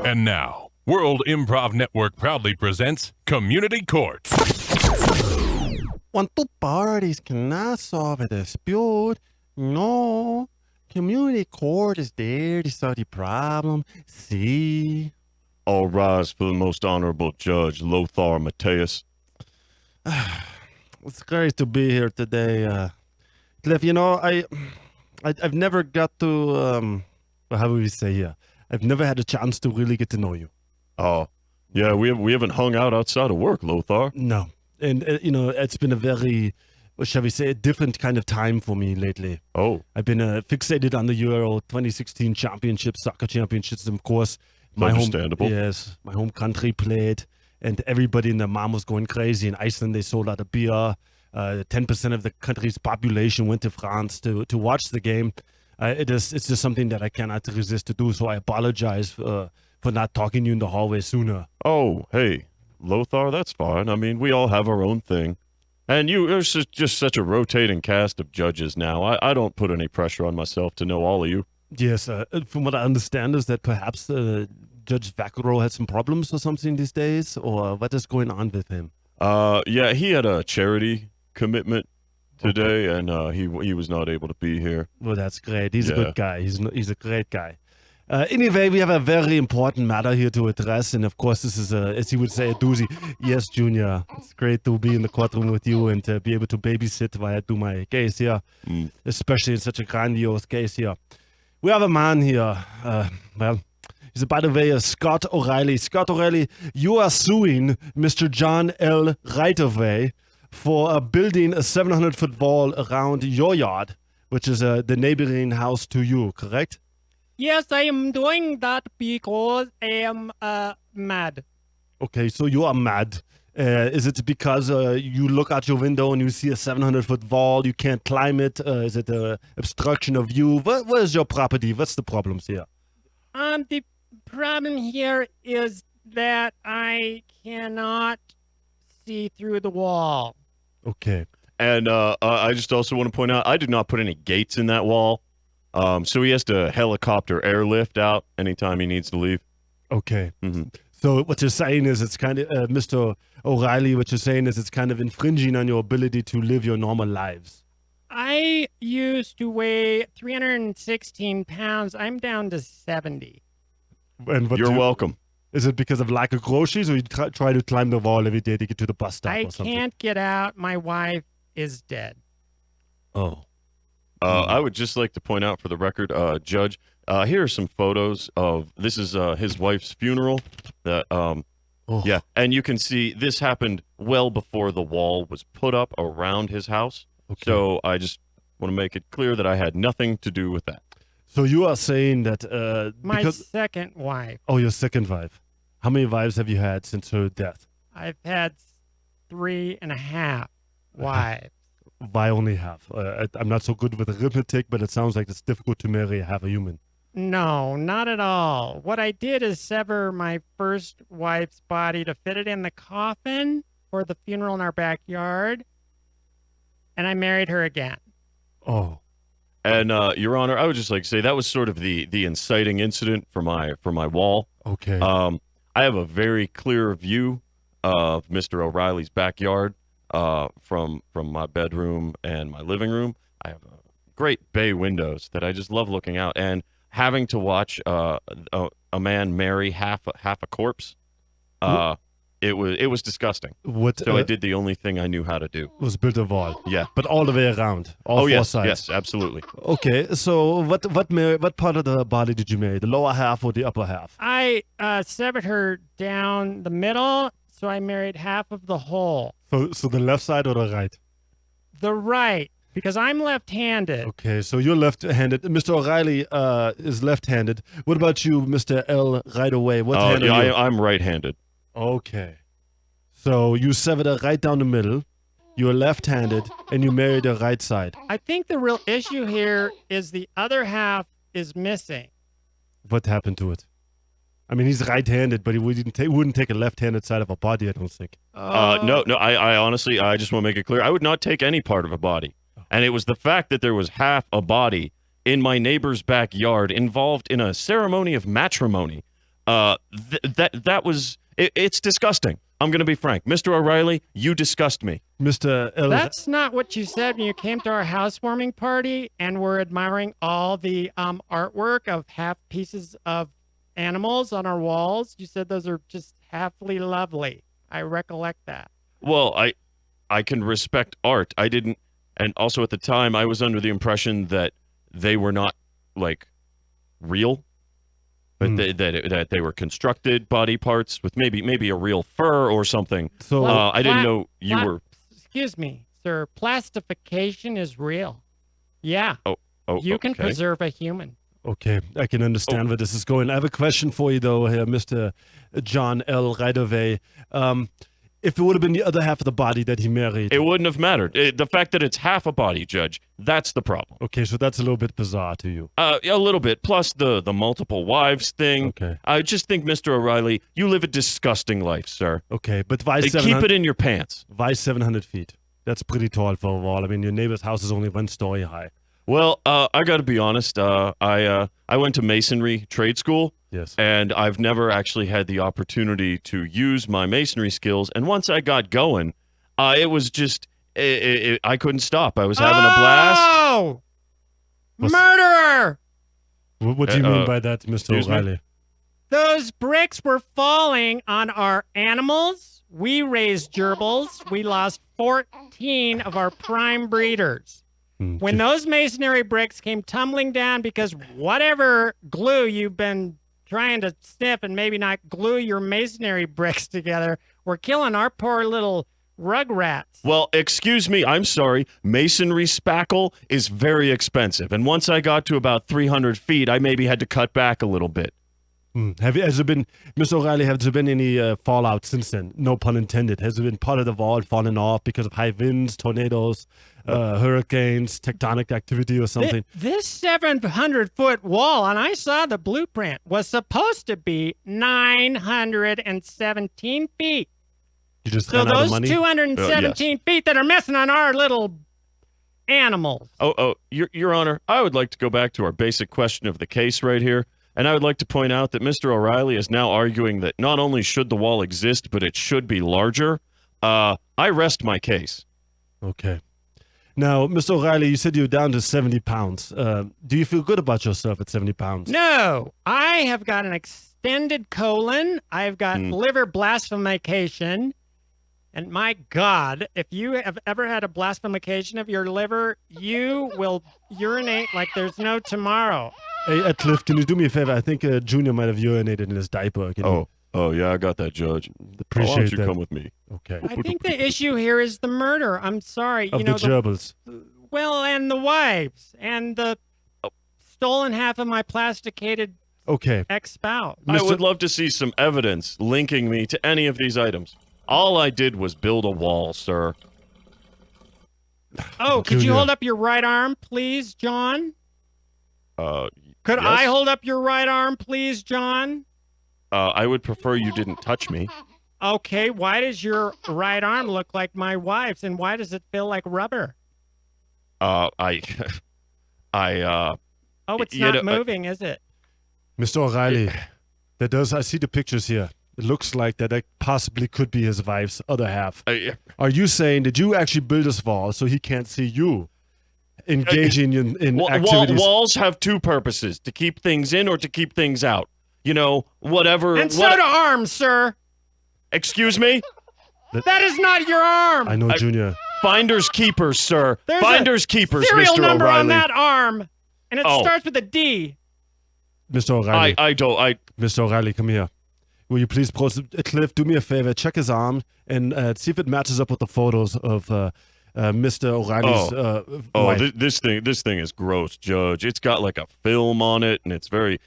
And now, World Improv Network proudly presents Community Court. When two parties cannot solve a dispute, no. Community court is there to solve the problem. See? All rise for the most honorable judge, Lothar Matthäus. It's great to be here today. Cliff, you know, I've never got to, how would we say here? I've never had a chance to really get to know you. Oh, yeah, we haven't hung out outside of work, Lothar. No. And, you know, it's been a very, what shall we say, a different kind of time for me lately. Oh. I've been fixated on the Euro 2016 championships, soccer championships, of course. Understandable. My home country played, and everybody and their mom was going crazy. In Iceland, they sold out of beer. 10% of the country's population went to France to watch the game. It's just something that I cannot resist to do, so I apologize for not talking to you in the hallway sooner. Oh, hey, Lothar, that's fine. I mean, we all have our own thing. And there's just such a rotating cast of judges now. I don't put any pressure on myself to know all of you. Yes, from what I understand is that perhaps Judge Vicarro had some problems or something these days, or what is going on with him? Yeah, he had a charity commitment today, and he was not able to be here. Well, that's great. He's a good guy. He's a great guy. Anyway, we have a very important matter here to address, and of course, this is, as he would say, a doozy. Yes, Junior, it's great to be in the courtroom with you and be able to babysit while I do my case here, especially in such a grandiose case here. We have a man here, well, he's by the way, Scott O'Reilly. Scott O'Reilly, you are suing Mr. John L. Rightaway for building a 700-foot wall around your yard, which is the neighboring house to you, correct? Yes, I am doing that because I am mad. Okay, so you are mad. Is it because you look out your window and you see a 700-foot wall, you can't climb it? Is it an obstruction of view? What is your property? What's the problems here? The problem here is that I cannot see through the wall. Okay. And I just also want to point out, I did not put any gates in that wall. So he has to helicopter airlift out anytime he needs to leave. Okay. So what you're saying is it's kind of, Mr. O'Reilly, what you're saying is it's kind of infringing on your ability to live your normal lives. I used to weigh 316 pounds. I'm down to 70. And You're welcome. Is it because of lack of groceries, or you try to climb the wall every day to get to the bus stop or something? I can't get out. My wife is dead. Oh. I would just like to point out for the record, Judge, here are some photos of, this is his wife's funeral. Yeah, and you can see this happened well before the wall was put up around his house. Okay. So I just want to make it clear that I had nothing to do with that. So you are saying that... My second wife. Oh, your second wife. How many wives have you had since her death? I've had 3.5 wives. Why only half? I'm not so good with arithmetic, but it sounds like it's difficult to marry half a human. No, not at all. What I did is sever my first wife's body to fit it in the coffin for the funeral in our backyard, and I married her again. Oh. And Your Honor, I would just like to say that was sort of the inciting incident for my wall. Okay. I have a very clear view of Mr. O'Reilly's backyard. From my bedroom and my living room. I have great bay windows that I just love looking out, and having to watch a man marry half a corpse, it was disgusting. So I did the only thing I knew how to do. Was build a wall. Yeah, but all the way around. All four sides. Yes, absolutely. Okay, so what part of the body did you marry? The lower half or the upper half? I severed her down the middle, so I married half of the whole. So the left side or the right? The right, because I'm left-handed. Okay, so you're left-handed. Mr. O'Reilly is left-handed. What about you, Mr. L. Rightaway? What hand are you? I'm right-handed. Okay. So you severed her right down the middle. You're left-handed, and you married the right side. I think the real issue here is the other half is missing. What happened to it? I mean, he's right-handed, but he wouldn't take a left-handed side of a body, I don't think. No, I honestly, I just want to make it clear. I would not take any part of a body. And it was the fact that there was half a body in my neighbor's backyard involved in a ceremony of matrimony That was it's disgusting. I'm going to be frank. Mr. O'Reilly, you disgust me. Mr. That's not what you said when you came to our housewarming party and were admiring all the artwork of half pieces of animals on our walls. You said those are just halfly lovely. I recollect that. Well, I can respect art. I didn't, and also at the time I was under the impression that they were not like real, but that they were constructed body parts with maybe a real fur or something. So I didn't know you were. Excuse me, sir. Plastification is real. Yeah. Oh, you can okay. preserve a human. Okay, I can understand where this is going. I have a question for you, though, here, Mr. John L. Ridovey. If it would have been the other half of the body that he married. It wouldn't have mattered. The fact that it's half a body, Judge, that's the problem. Okay, so that's a little bit bizarre to you. A little bit. Plus the multiple wives thing. Okay. I just think, Mr. O'Reilly, you live a disgusting life, sir. Okay, but why Keep it in your pants. Why 700 feet? That's pretty tall for a wall. I mean, your neighbor's house is only 1 story high. Well, I got to be honest. I went to masonry trade school. Yes. And I've never actually had the opportunity to use my masonry skills. And once I got going, it was just I couldn't stop. I was having a blast. Oh, murderer! What do you mean by that, Mr. excuse me? O'Reilly? Those bricks were falling on our animals. We raised gerbils. We lost 14 of our prime breeders. When those masonry bricks came tumbling down because whatever glue you've been trying to sniff and maybe not glue your masonry bricks together, we're killing our poor little rugrats. Well, excuse me, I'm sorry. Masonry spackle is very expensive. And once I got to about 300 feet, I maybe had to cut back a little bit. Has there been, Mr. O'Reilly, have there been any fallout since then? No pun intended. Has there been part of the wall falling off because of high winds, tornadoes, hurricanes, tectonic activity or something? This 700-foot wall, and I saw the blueprint, was supposed to be 917 feet. You just So ran out of those money? 217 feet that are missing on our little animals. Your Honor, I would like to go back to our basic question of the case right here. And I would like to point out that Mr. O'Reilly is now arguing that not only should the wall exist, but it should be larger. I rest my case. Okay. Now, Mr. O'Reilly, you said you're down to 70 pounds. Do you feel good about yourself at 70 pounds? No, I have got an extended colon. I've got liver blasphemication. And my God, if you have ever had a blasphemication of your liver, you will urinate like there's no tomorrow. Hey, Cliff, can you do me a favor? I think Junior might have urinated in his diaper. Oh, yeah, I got that, Judge. Appreciate Why don't you that. come with me? Okay. I think the issue here is the murder. I'm sorry. Of the gerbils. Well, and the wives, and the stolen half of my plasticated ex-spouse. I would love to see some evidence linking me to any of these items. All I did was build a wall, sir. Oh, could you hold up your right arm, please, John? Could yes. I hold up your right arm, please, John? I would prefer you didn't touch me. Okay, why does your right arm look like my wife's, and why does it feel like rubber? Oh, it's not moving, is it? Mr. O'Reilly, I see the pictures here. It looks like that possibly could be his wife's other half. Are you saying that you actually build this wall so he can't see you engaging in activities? Walls have two purposes, to keep things in or to keep things out. You know, whatever. And so do arms, sir. Excuse me? That is not your arm. I know, Junior. Finders keepers, sir. There's Finders keepers, serial Mr. number O'Reilly. on that arm, and it starts with a D. Mr. O'Reilly. Mr. O'Reilly, come here. Will you please, Cliff, do me a favor, check his arm and see if it matches up with the photos of Mr. O'Reilly's wife. This thing is gross, Judge. It's got like a film on it, and it's very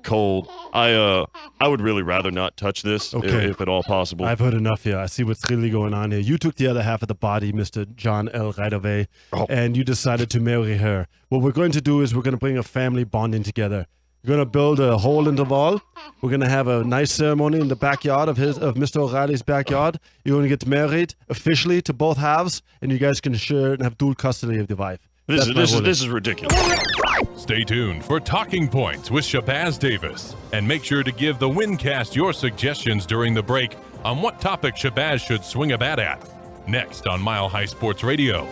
cold. I would really rather not touch this, if at all possible. I've heard enough here. I see what's really going on here. You took the other half of the body, Mr. John L. Ridovey, and you decided to marry her. What we're going to do is we're going to bring a family bonding together. We're going to build a hole in the wall. We're going to have a nice ceremony in the backyard of Mr. O'Reilly's backyard. You're going to get married officially to both halves, and you guys can share and have dual custody of the wife. This That's my is ruling. this is ridiculous. Stay tuned for Talking Points with Shabazz Davis. And make sure to give the Windcast your suggestions during the break on what topic Shabazz should swing a bat at. Next on Mile High Sports Radio.